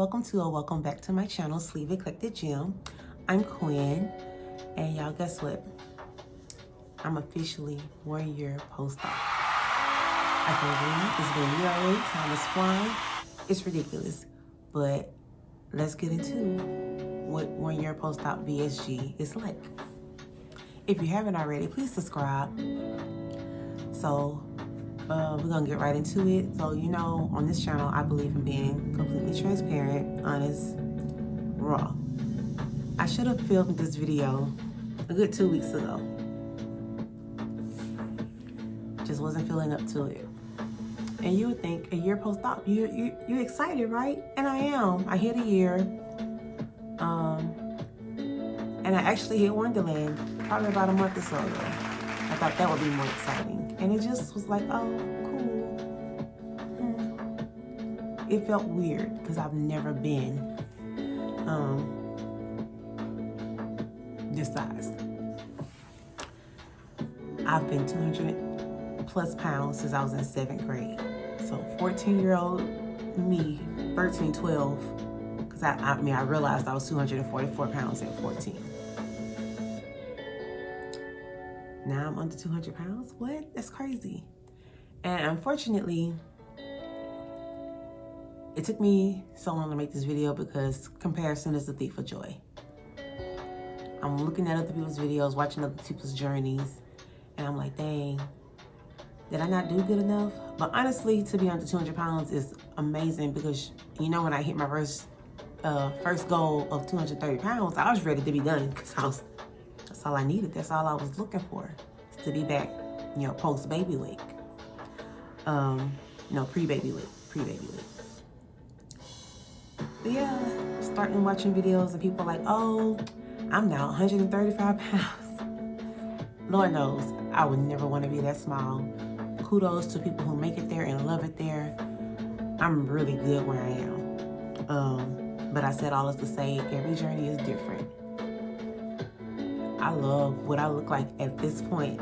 welcome to or welcome back to my channel, Sleeve Eclectic Gym. I'm Quinn, and y'all, guess what? I'm officially 1 year post-op. I can't believe it's been a year already. Time is flying. It's ridiculous, but let's get into what 1 year post-op VSG is like. If you haven't already, please subscribe. So we're gonna get right into it. So on this channel, I believe in being completely transparent, honest, raw. I should have filmed this video a good 2 weeks ago. Just wasn't feeling up to it. And you would think a year post-op, you're excited, right? And I am. I hit a year. And I actually hit Wonderland probably about a month or so ago. I thought that would be more exciting. And it just was like, oh, cool. It felt weird because I've never been this size. I've been 200 plus pounds since I was in 7th grade. So 14-year-old me, 13, 12, because I realized I was 244 pounds at 14. Now I'm under 200 pounds? What? That's crazy. And unfortunately, it took me so long to make this video because comparison is the thief of joy. I'm looking at other people's videos, watching other people's journeys, and I'm like, dang, did I not do good enough? But honestly, to be under 200 pounds is amazing because, when I hit my first goal of 230 pounds, I was ready to be done because that's all I needed. That's all I was looking for, is to be back, post-baby weight. Pre-baby weight. But yeah, starting watching videos and people are like, oh, I'm now 135 pounds. Lord knows, I would never want to be that small. Kudos to people who make it there and love it there. I'm really good where I am. But I said all this to say, every journey is different. I love what I look like at this point.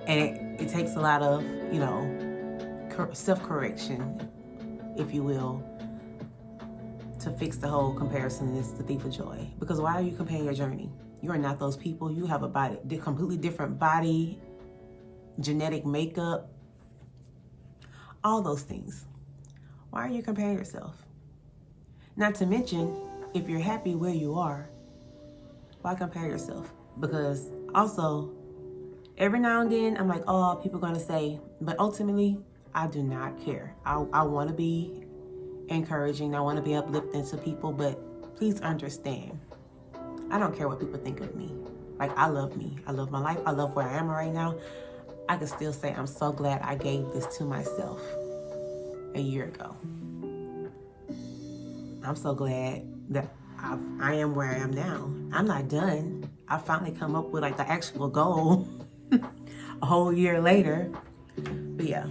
And it takes a lot of, self-correction, if you will, to fix the whole comparison. It's the thief of joy. Because why are you comparing your journey? You are not those people. You have a completely different body, genetic makeup, all those things. Why are you comparing yourself? Not to mention, if you're happy where you are, why compare yourself? Because also, every now and then, I'm like, oh, people are going to say, but ultimately, I do not care. I want to be encouraging. I want to be uplifting to people, but please understand, I don't care what people think of me. Like, I love me. I love my life. I love where I am right now. I can still say I'm so glad I gave this to myself a year ago. I'm so glad that I am where I am now. I'm not done. I finally come up with the actual goal a whole year later. But yeah,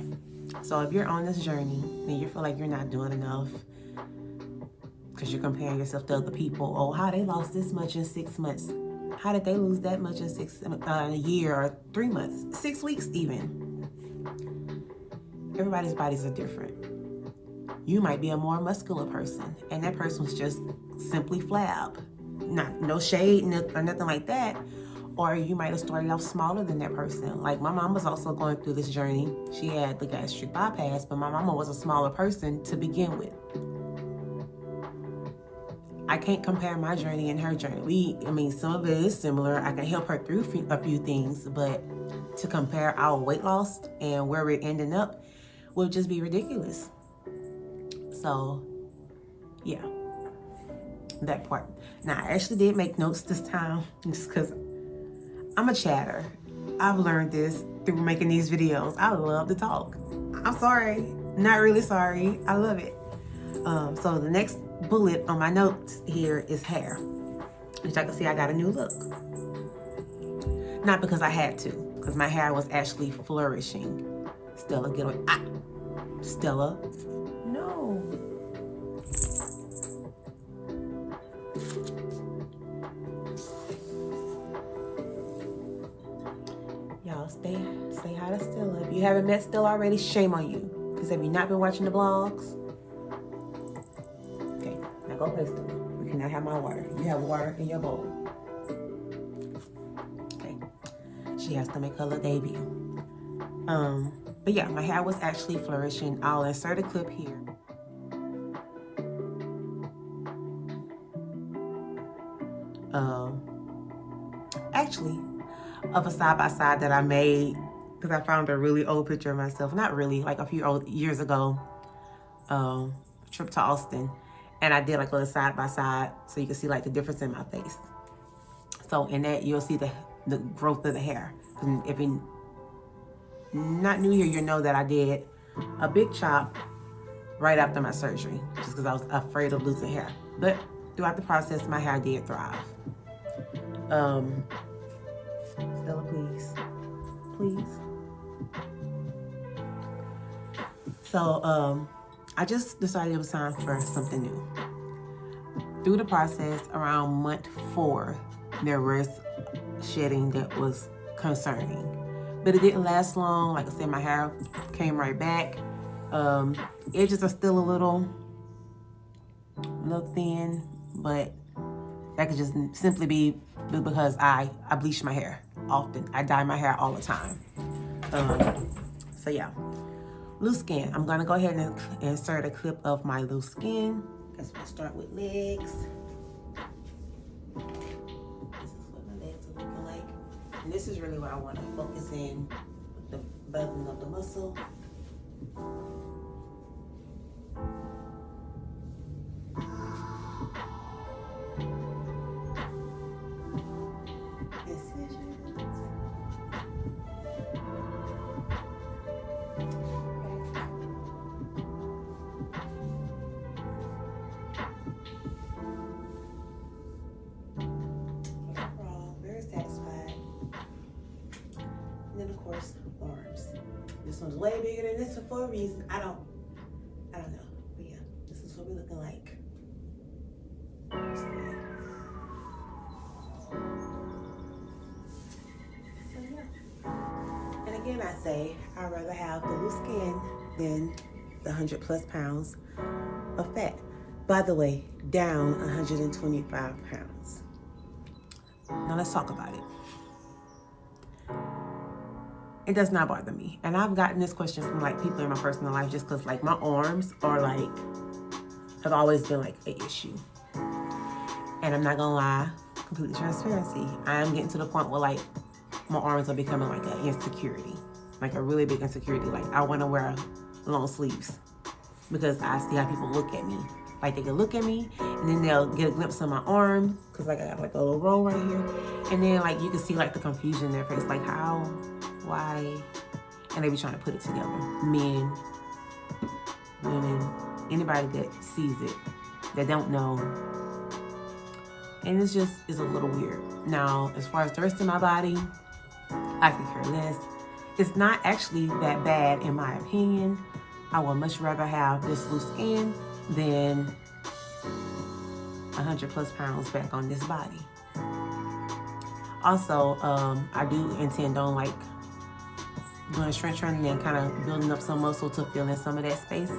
so if you're on this journey and you feel like you're not doing enough because you're comparing yourself to other people, oh, how they lost this much in 6 months. How did they lose that much in a year or 3 months, 6 weeks even? Everybody's bodies are different. You might be a more muscular person, and that person was just simply flab. No shade or nothing like that. Or you might have started off smaller than that person. Like my mom was also going through this journey. She had the gastric bypass, but my mama was a smaller person to begin with. I can't compare my journey and her journey. Some of it is similar. I can help her through a few things, but to compare our weight loss and where we're ending up would just be ridiculous. So, yeah, that part. Now, I actually did make notes this time just because I'm a chatter. I've learned this through making these videos. I love to talk. I'm sorry. Not really sorry. I love it. So the next bullet on my notes here is hair. Which I can see I got a new look. Not because I had to, because my hair was actually flourishing. Stella, get away. Stella. No. Y'all say hi to Stella. If you haven't met Stella already, shame on you. Because have you not been watching the vlogs? go place them. You cannot have my water. You have water in your bowl. Okay. She has to make her little debut. But yeah, my hair was actually flourishing. I'll insert a clip here. Actually, of a side-by-side that I made, because I found a really old picture of myself. Not really, like a few old years ago. Trip to Austin. And I did like a little side-by-side so you can see like the difference in my face. So in that, you'll see the growth of the hair. And if you're not new here, you'll know that I did a big chop right after my surgery, just because I was afraid of losing hair. But throughout the process, my hair did thrive. Stella, please. Please. So, I just decided it was time for something new. Through the process, around month 4, there was shedding that was concerning. But it didn't last long. Like I said, my hair came right back. Edges are still a little thin, but that could just simply be because I bleach my hair often. I dye my hair all the time. So yeah, loose skin. I'm gonna go ahead and insert a clip of my loose skin. Guess we'll start with legs. This is what my legs are looking like. And this is really where I want to focus in with the building of the muscle. This one's way bigger than this one for a reason. I don't know. But yeah, this is what we're looking like. So yeah. And again, I say I'd rather have the loose skin than the 100+ pounds of fat. By the way, down 125 pounds. Now let's talk about it. It does not bother me. And I've gotten this question from like people in my personal life just because like my arms are like, have always been like an issue. And I'm not gonna lie, complete transparency, I am getting to the point where like my arms are becoming like an insecurity, like a really big insecurity. Like I wanna wear long sleeves because I see how people look at me. Like they can look at me and then they'll get a glimpse of my arm because like I got like a little roll right here. And then like you can see like the confusion in their face, like how, why, and they be trying to put it together. Men, women, anybody that sees it, that don't know. And it's a little weird. Now, as far as the rest of my body, I can care less. It's not actually that bad in my opinion. I would much rather have this loose skin than 100+ pounds back on this body. Also, I do intend on like doing strength training and kind of building up some muscle to fill in some of that space.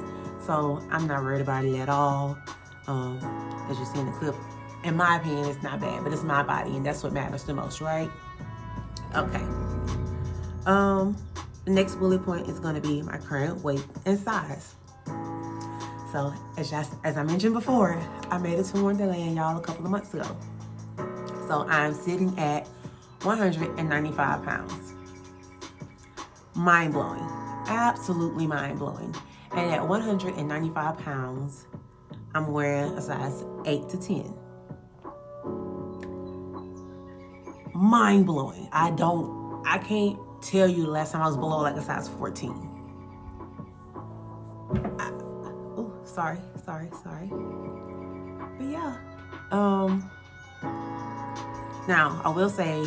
So I'm not worried about it at all. As you see in the clip, in my opinion, it's not bad, but it's my body and that's what matters the most, right? Okay. The next bullet point is going to be my current weight and size. So as I mentioned before, I made it to Wonderland, y'all, a couple of months ago. So I'm sitting at 195 pounds. Mind-blowing, absolutely mind-blowing. And at 195 pounds, I'm wearing a size 8 to 10. Mind-blowing. I can't tell you the last time I was below like a size 14. Sorry. But yeah, now I will say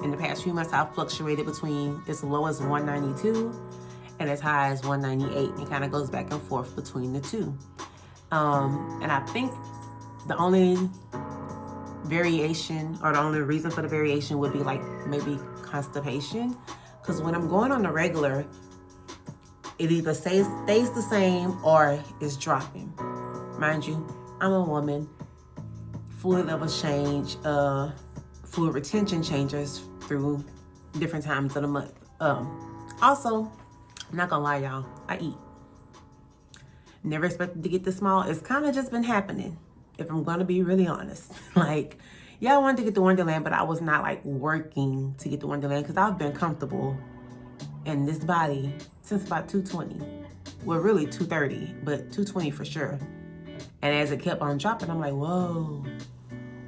in the past few months, I've fluctuated between as low as 192 and as high as 198. It kind of goes back and forth between the two. And I think the only variation or the only reason for the variation would be like maybe constipation. Because when I'm going on the regular, it either stays the same or is dropping. Mind you, I'm a woman. Fluid levels change. Fluid retention changes through different times of the month. Also, I'm not gonna lie, y'all, I eat. Never expected to get this small. It's kind of just been happening, if I'm gonna be really honest. Like, yeah, I wanted to get the Wonderland, but I was not like working to get the Wonderland because I've been comfortable in this body since about 220. Well, really 230, but 220 for sure. And as it kept on dropping, I'm like, whoa,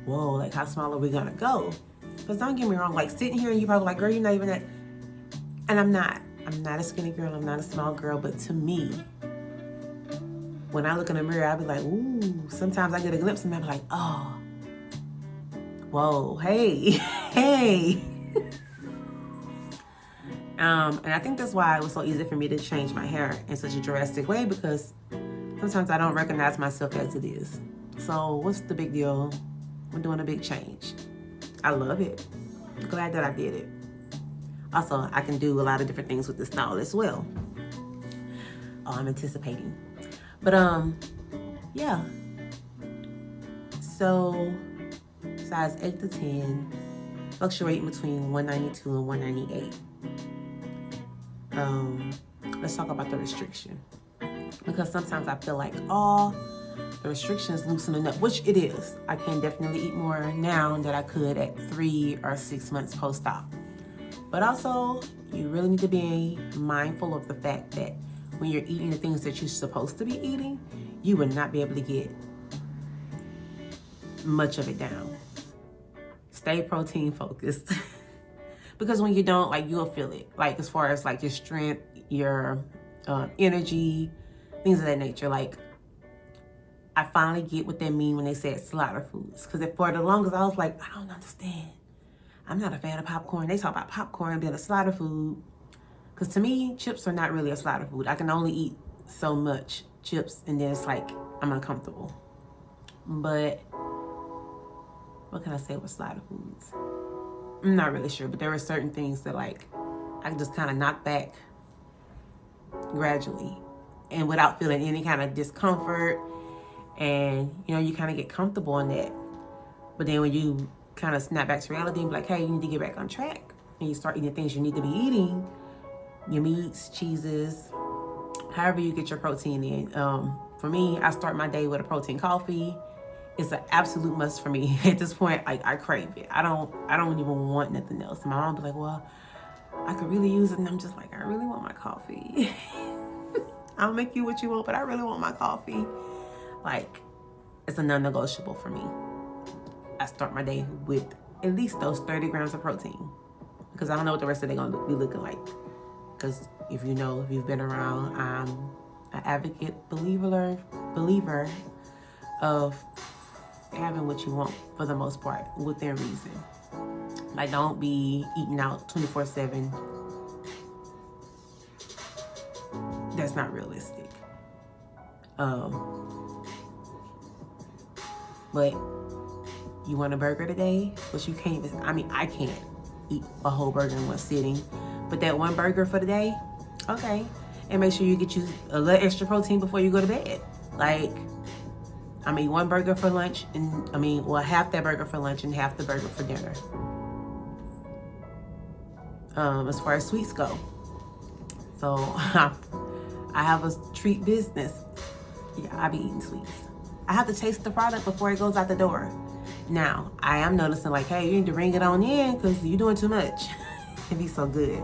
like how small are we gonna go? Because don't get me wrong, like sitting here and you're probably like, girl, you're not even that. And I'm not a skinny girl, I'm not a small girl, but to me, when I look in the mirror, I'll be like, ooh, sometimes I get a glimpse and I'll be like, oh, whoa, hey. And I think that's why it was so easy for me to change my hair in such a drastic way, because sometimes I don't recognize myself as it is. So what's the big deal? We're doing a big change. I love it. Glad that I did it. Also, I can do a lot of different things with this style as well. Oh, I'm anticipating. But yeah. So size 8 to 10, fluctuating between 192 and 198. Let's talk about the restriction, because sometimes I feel like, oh, the restriction is loosening up, which it is. I can definitely eat more now than I could at 3 or 6 months post-op. But also, you really need to be mindful of the fact that when you're eating the things that you're supposed to be eating, you would not be able to get much of it down. Stay protein focused. Because when you don't, like, you'll feel it. Like, as far as, like, your strength, your energy, things of that nature. Like, I finally get what they mean when they said slaughter foods. Because for the longest, I was like, I don't understand. I'm not a fan of popcorn. They talk about popcorn being a slaughter food. Because to me, chips are not really a slaughter food. I can only eat so much chips, and then it's like, I'm uncomfortable. But what can I say with slaughter foods? I'm not really sure, but there are certain things that, like, I can just kind of knock back gradually and without feeling any kind of discomfort. And, you know, you kind of get comfortable in that. But then when you kind of snap back to reality and be like, hey, you need to get back on track, and you start eating things you need to be eating, your meats, cheeses, however you get your protein in. For me, I start my day with a protein coffee. It's an absolute must for me. At this point, like, I crave it. I don't even want nothing else. My mom be like, well, I could really use it. And I'm just like, I really want my coffee. I'll make you what you want, but I really want my coffee. Like, it's a non-negotiable for me. I start my day with at least those 30 grams of protein, because I don't know what the rest of the day gonna be looking like. Because if you've been around, I'm an advocate, believer of having what you want for the most part, within reason. Like, don't be eating out 24/7. That's not realistic. But you want a burger today, but you can't even, I can't eat a whole burger in one sitting. But that one burger for the day, okay. And make sure you get you a little extra protein before you go to bed. Like, one burger for lunch, and half that burger for lunch and half the burger for dinner. As far as sweets go, so I have a treat business. Yeah, I be eating sweets. I have to taste the product before it goes out the door. Now, I am noticing, like, hey, you need to bring it on in because you're doing too much. It'd be so good.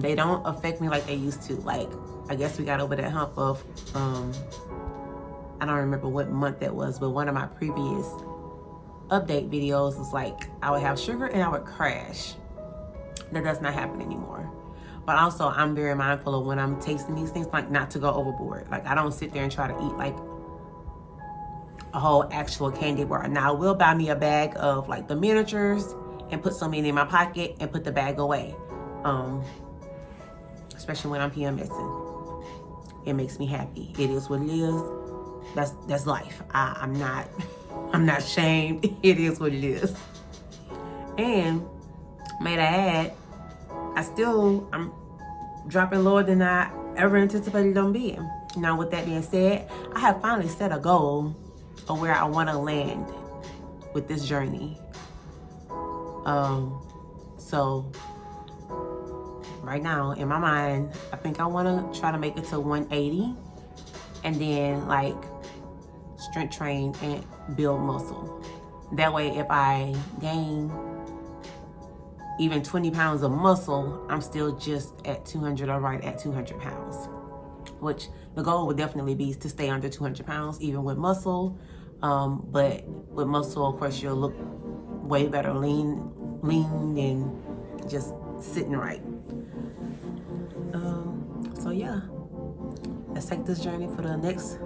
They don't affect me like they used to. Like, I guess we got over that hump of, I don't remember what month that was, but one of my previous update videos was like, I would have sugar and I would crash. That does not happen anymore. But also, I'm very mindful of when I'm tasting these things, like, not to go overboard. Like, I don't sit there and try to eat like a whole actual candy bar. Now, I will buy me a bag of, like, the miniatures and put some in my pocket and put the bag away. Especially when I'm PMSing. It makes me happy. It is what it is. That's life. I'm not ashamed. It is what it is. And may I add, I'm dropping lower than I ever anticipated them being. Now, with that being said, I have finally set a goal or where I want to land with this journey. So right now in my mind, I think I want to try to make it to 180 and then like strength train and build muscle. That way, if I gain even 20 pounds of muscle, I'm still just at 200 or right at 200 pounds, which the goal would definitely be to stay under 200 pounds, even with muscle. But with muscle, of course, you'll look way better lean and just sitting right. So yeah, let's take this journey for the next,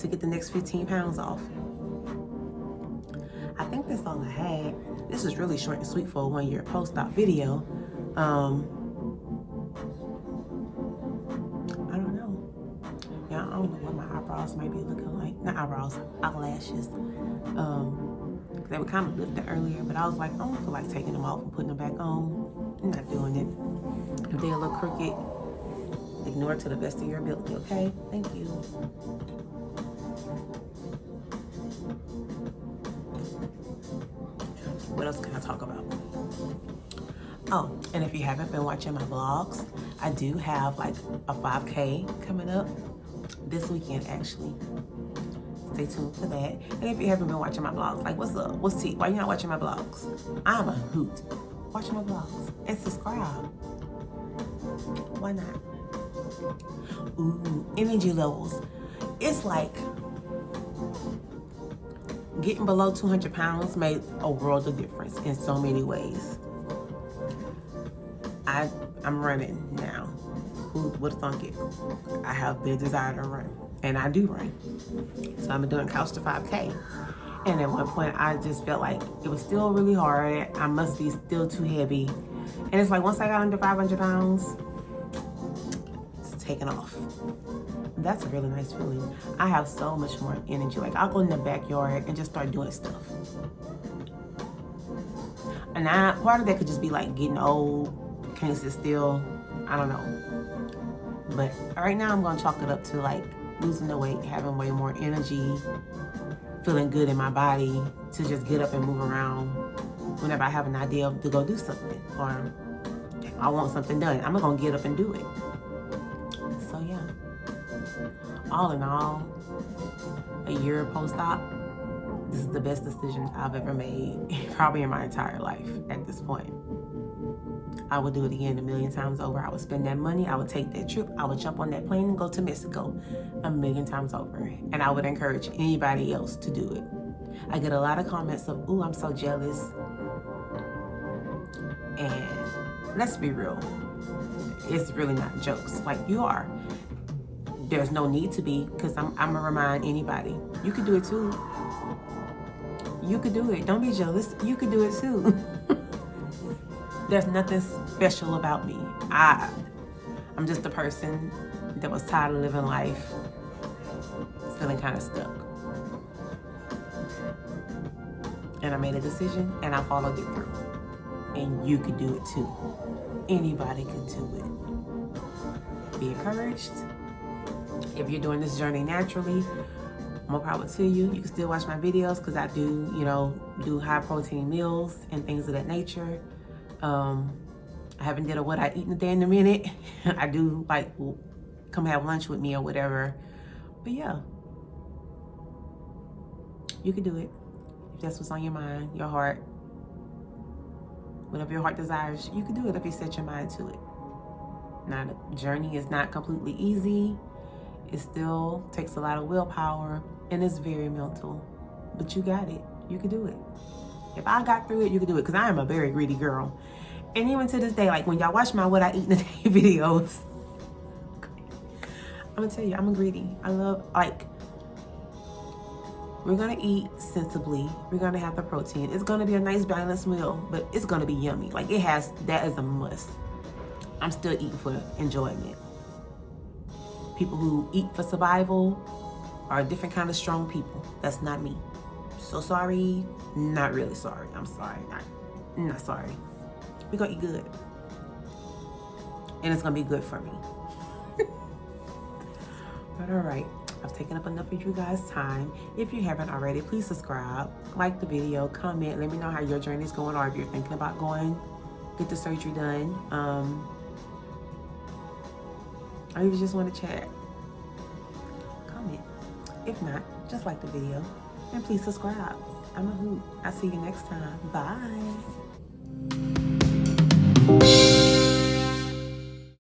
to get the next 15 pounds off. I think that's all I had. This is really short and sweet for a 1-year post-op video. I don't know. Yeah, I don't know what my eyebrows might be looking like. Not eyebrows, eyelashes. They were kind of lifted earlier, but I was like, I don't feel like taking them off and putting them back on. I'm not doing it. If they're a little crooked, ignore it to the best of your ability, okay? Thank you. What else can I talk about? Oh, and if you haven't been watching my vlogs, I do have like a 5K coming up this weekend, actually. Stay tuned for that. And if you haven't been watching my vlogs, like, what's up? What's tea? Why you not watching my vlogs? I'm a hoot. Watch my vlogs and subscribe. Why not? Ooh, energy levels. It's like getting below 200 pounds made a world of difference in so many ways. I'm running now. Who would have thunk it? I have the desire to run, and I do run. So I'm doing couch to 5K. And at one point, I just felt like it was still really hard. I must be still too heavy. And it's like once I got under 500 pounds, it's taken off. That's a really nice feeling. I have so much more energy. Like, I'll go in the backyard and just start doing stuff. And part of that could just be like getting old, can't sit still. I don't know. But right now I'm gonna chalk it up to like losing the weight, having way more energy, feeling good in my body to just get up and move around whenever I have an idea to go do something or I want something done. I'm gonna get up and do it. So yeah. All in all, a year post-op, this is the best decision I've ever made, probably in my entire life at this point. I would do it again a million times over. I would spend that money. I would take that trip. I would jump on that plane and go to Mexico a million times over. And I would encourage anybody else to do it. I get a lot of comments of, ooh, I'm so jealous. And let's be real. It's really not jokes. Like, you are. There's no need to be, because I'm going to remind anybody. You could do it too. You could do it. Don't be jealous. You could do it too. There's nothing special about me. I'm just a person that was tired of living life, feeling kind of stuck. And I made a decision and I followed it through. And you could do it too. Anybody could do it. Be encouraged. If you're doing this journey naturally, more power to you. You can still watch my videos because I do, do high protein meals and things of that nature. I haven't did a what I eat in a day in a minute. I do like come have lunch with me or whatever. But yeah, you can do it if that's what's on your mind, your heart. Whatever your heart desires, you can do it if you set your mind to it. Now, the journey is not completely easy. It still takes a lot of willpower and it's very mental, but you got it. You can do it. If I got through it, you can do it, because I am a very greedy girl. And even to this day, like when y'all watch my what I eat in a day videos, I'm gonna tell you, I'm a greedy. I love, like, we're gonna eat sensibly. We're gonna have the protein. It's gonna be a nice balanced meal, but it's gonna be yummy. Like, that is a must. I'm still eating for enjoyment. People who eat for survival are a different kind of strong people. That's not me. So sorry, not really sorry. I'm sorry, not sorry. We're gonna eat good. And it's gonna be good for me. But all right, I've taken up enough of you guys' time. If you haven't already, please subscribe, like the video, comment, let me know how your journey is going, or if you're thinking about going, get the surgery done, or you just want to chat, comment. If not, just like the video, and please subscribe. I'm a hoot. I'll see you next time. Bye.